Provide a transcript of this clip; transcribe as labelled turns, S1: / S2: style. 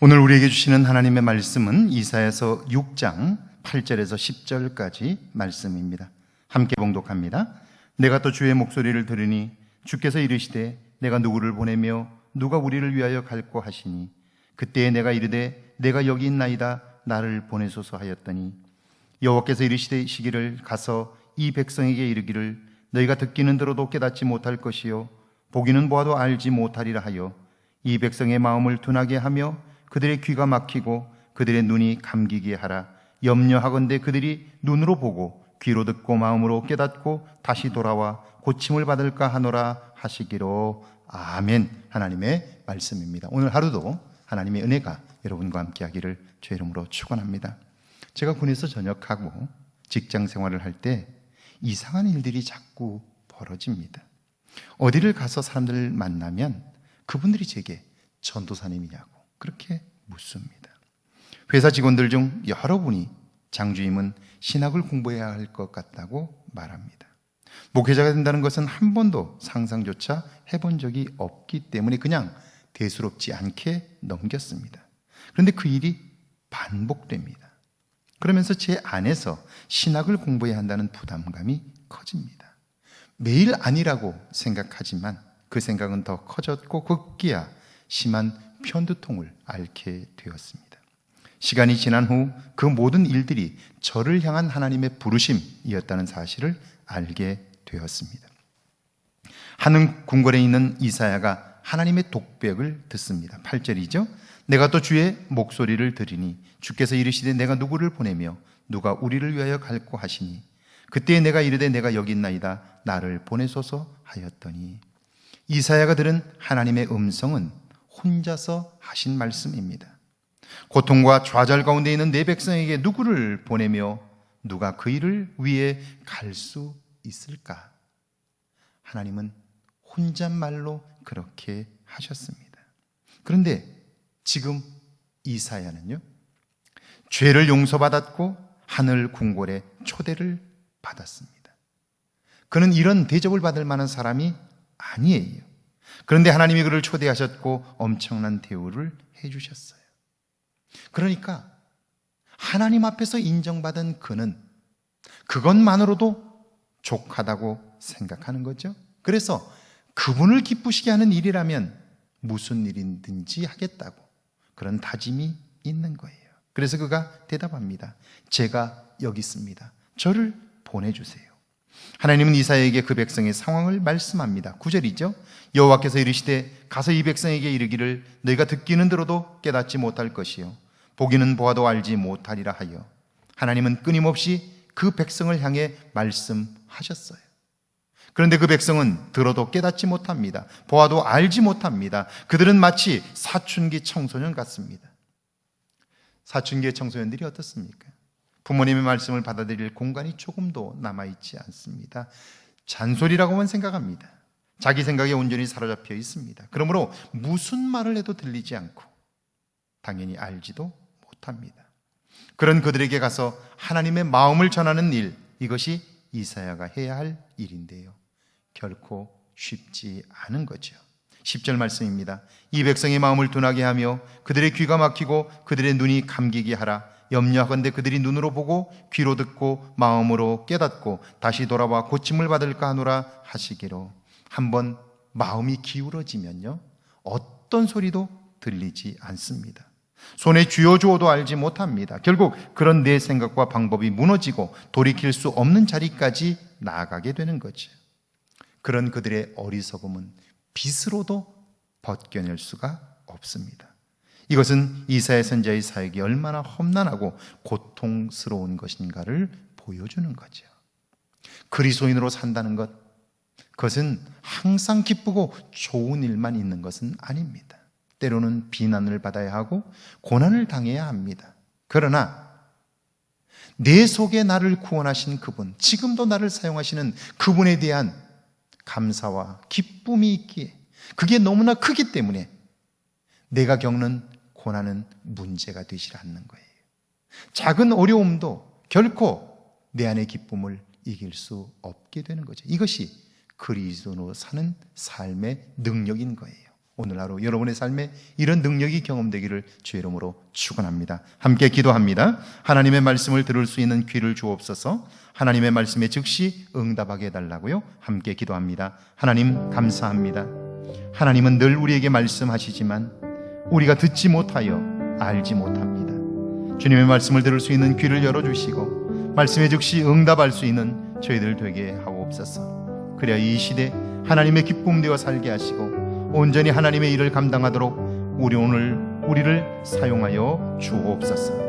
S1: 오늘 우리에게 주시는 하나님의 말씀은 이사야서 6장 8절에서 10절까지 말씀입니다. 함께 봉독합니다. 내가 또 주의 목소리를 들으니 주께서 이르시되 내가 누구를 보내며 누가 우리를 위하여 갈꼬 하시니 그때에 내가 이르되 내가 여기 있나이다 나를 보내소서 하였더니 여호와께서 이르시기를 가서 이 백성에게 이르기를 너희가 듣기는 들어도 깨닫지 못할 것이요 보기는 보아도 알지 못하리라 하여 이 백성의 마음을 둔하게 하며 그들의 귀가 막히고 그들의 눈이 감기게 하라. 염려하건대 그들이 눈으로 보고 귀로 듣고 마음으로 깨닫고 다시 돌아와 고침을 받을까 하노라 하시기로. 아멘. 하나님의 말씀입니다. 오늘 하루도 하나님의 은혜가 여러분과 함께 하기를 주의 이름으로 축원합니다. 제가 군에서 전역하고 직장 생활을 할 때 이상한 일들이 자꾸 벌어집니다. 어디를 가서 사람들을 만나면 그분들이 제게 전도사님이냐고 그렇게 묻습니다. 회사 직원들 중 여러분이 장주임은 신학을 공부해야 할 것 같다고 말합니다. 목회자가 된다는 것은 한 번도 상상조차 해본 적이 없기 때문에 그냥 대수롭지 않게 넘겼습니다. 그런데 그 일이 반복됩니다. 그러면서 제 안에서 신학을 공부해야 한다는 부담감이 커집니다. 매일 아니라고 생각하지만 그 생각은 더 커졌고 급기야 심한 편두통을 앓게 되었습니다. 시간이 지난 후 그 모든 일들이 저를 향한 하나님의 부르심이었다는 사실을 알게 되었습니다. 하늘 궁궐에 있는 이사야가 하나님의 독백을 듣습니다. 8절이죠. 내가 또 주의 목소리를 들으니 주께서 이르시되 내가 누구를 보내며 누가 우리를 위하여 갈꼬 하시니 그때에 내가 이르되 내가 여기 있나이다 나를 보내소서 하였더니. 이사야가 들은 하나님의 음성은 혼자서 하신 말씀입니다. 고통과 좌절 가운데 있는 내 백성에게 누구를 보내며 누가 그 일을 위해 갈 수 있을까? 하나님은 혼잣말로 그렇게 하셨습니다. 그런데 지금 이사야는요, 죄를 용서받았고 하늘 궁궐에 초대를 받았습니다. 그는 이런 대접을 받을 만한 사람이 아니에요. 그런데 하나님이 그를 초대하셨고 엄청난 대우를 해주셨어요. 그러니까 하나님 앞에서 인정받은 그는 그것만으로도 족하다고 생각하는 거죠. 그래서 그분을 기쁘시게 하는 일이라면 무슨 일이든지 하겠다고 그런 다짐이 있는 거예요. 그래서 그가 대답합니다. 제가 여기 있습니다. 저를 보내주세요. 하나님은 이사야에게 그 백성의 상황을 말씀합니다. 9절이죠. 여호와께서 이르시되 가서 이 백성에게 이르기를 너희가 듣기는 들어도 깨닫지 못할 것이요 보기는 보아도 알지 못하리라 하여. 하나님은 끊임없이 그 백성을 향해 말씀하셨어요. 그런데 그 백성은 들어도 깨닫지 못합니다. 보아도 알지 못합니다. 그들은 마치 사춘기 청소년 같습니다. 사춘기의 청소년들이 어떻습니까? 부모님의 말씀을 받아들일 공간이 조금도 남아있지 않습니다. 잔소리라고만 생각합니다. 자기 생각에 온전히 사로잡혀 있습니다. 그러므로 무슨 말을 해도 들리지 않고 당연히 알지도 못합니다. 그런 그들에게 가서 하나님의 마음을 전하는 일, 이것이 이사야가 해야 할 일인데요, 결코 쉽지 않은 거죠. 10절 말씀입니다. 이 백성의 마음을 둔하게 하며 그들의 귀가 막히고 그들의 눈이 감기게 하라. 염려하건대 그들이 눈으로 보고 귀로 듣고 마음으로 깨닫고 다시 돌아와 고침을 받을까 하노라 하시기로. 한번 마음이 기울어지면요, 어떤 소리도 들리지 않습니다. 손에 쥐어주어도 알지 못합니다. 결국 그런 내 생각과 방법이 무너지고 돌이킬 수 없는 자리까지 나아가게 되는 거죠. 그런 그들의 어리석음은 빗으로도 벗겨낼 수가 없습니다. 이것은 이사야 선지자의 사역이 얼마나 험난하고 고통스러운 것인가를 보여주는 거죠. 그리스도인으로 산다는 것, 그것은 항상 기쁘고 좋은 일만 있는 것은 아닙니다. 때로는 비난을 받아야 하고 고난을 당해야 합니다. 그러나 내 속에 나를 구원하신 그분, 지금도 나를 사용하시는 그분에 대한 감사와 기쁨이 있기에, 그게 너무나 크기 때문에 내가 겪는 고난은 문제가 되지 않는 거예요. 작은 어려움도 결코 내 안의 기쁨을 이길 수 없게 되는 거죠. 이것이 그리스도로 사는 삶의 능력인 거예요. 오늘 하루 여러분의 삶에 이런 능력이 경험되기를 주의 이름으로 축원합니다. 함께 기도합니다. 하나님의 말씀을 들을 수 있는 귀를 주옵소서. 하나님의 말씀에 즉시 응답하게 해달라고요. 함께 기도합니다. 하나님 감사합니다. 하나님은 늘 우리에게 말씀하시지만 우리가 듣지 못하여 알지 못합니다. 주님의 말씀을 들을 수 있는 귀를 열어주시고 말씀에 즉시 응답할 수 있는 저희들 되게 하옵소서. 그래야 이 시대 하나님의 기쁨 되어 살게 하시고 온전히 하나님의 일을 감당하도록 우리를 사용하여 주옵소서.